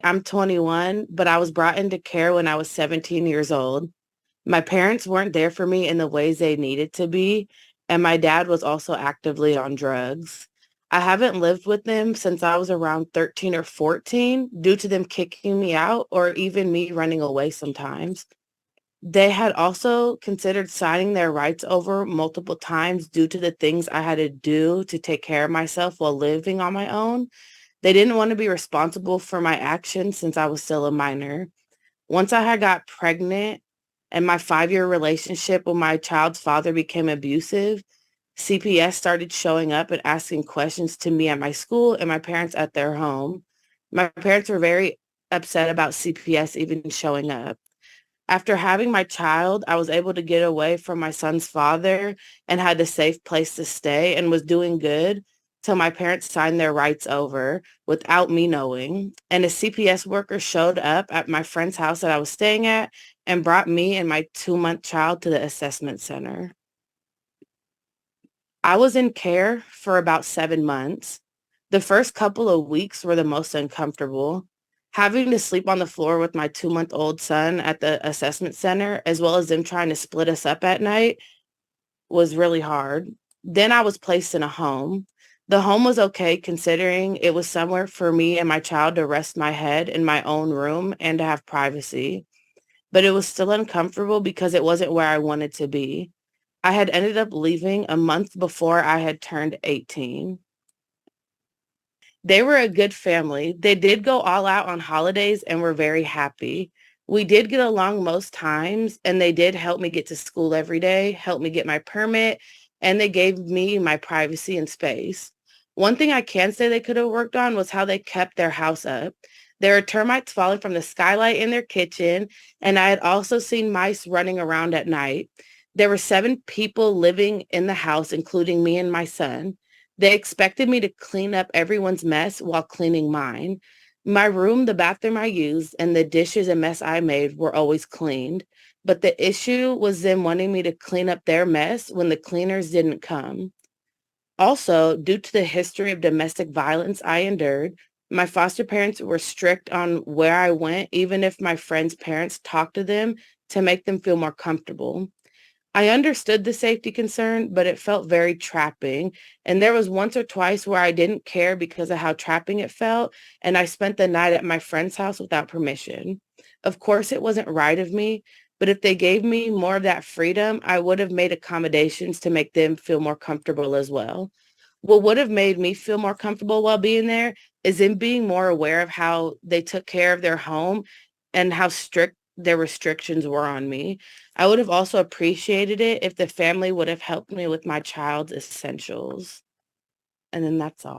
I'm 21, but I was brought into care when I was 17 years old. My parents weren't there for me in the ways they needed to be, and my dad was also actively on drugs. I haven't lived with them since I was around 13 or 14 due to them kicking me out or even me running away sometimes. They had also considered signing their rights over multiple times due to the things I had to do to take care of myself while living on my own. They didn't want to be responsible for my actions since I was still a minor. Once I had got pregnant and my 5-year relationship with my child's father became abusive, CPS started showing up and asking questions to me at my school and my parents at their home. My parents were very upset about CPS even showing up. After having my child, I was able to get away from my son's father and had a safe place to stay and was doing good till my parents signed their rights over without me knowing. And a CPS worker showed up at my friend's house that I was staying at and brought me and my 2-month child to the assessment center. I was in care for about 7 months. The first couple of weeks were the most uncomfortable. Having to sleep on the floor with my 2-month-old son at the assessment center, as well as them trying to split us up at night, was really hard. Then I was placed in a home. The home was okay considering it was somewhere for me and my child to rest my head in my own room and to have privacy. But it was still uncomfortable because it wasn't where I wanted to be. I had ended up leaving a month before I had turned 18. They were a good family. They did go all out on holidays and were very happy. We did get along most times, and they did help me get to school every day, help me get my permit, and they gave me my privacy and space. One thing I can say they could have worked on was how they kept their house up. There are termites falling from the skylight in their kitchen, and I had also seen mice running around at night. There were 7 people living in the house, including me and my son. They expected me to clean up everyone's mess while cleaning mine. My room, the bathroom I used, and the dishes and mess I made were always cleaned. But the issue was them wanting me to clean up their mess when the cleaners didn't come. Also, due to the history of domestic violence I endured, my foster parents were strict on where I went, even if my friends' parents talked to them to make them feel more comfortable. I understood the safety concern, but it felt very trapping. And there was once or twice where I didn't care because of how trapping it felt, and I spent the night at my friend's house without permission. Of course, it wasn't right of me, but if they gave me more of that freedom, I would have made accommodations to make them feel more comfortable as well. What would have made me feel more comfortable while being there is in being more aware of how they took care of their home and how strict their restrictions were on me. I would have also appreciated it if the family would have helped me with my child's essentials. And then that's all.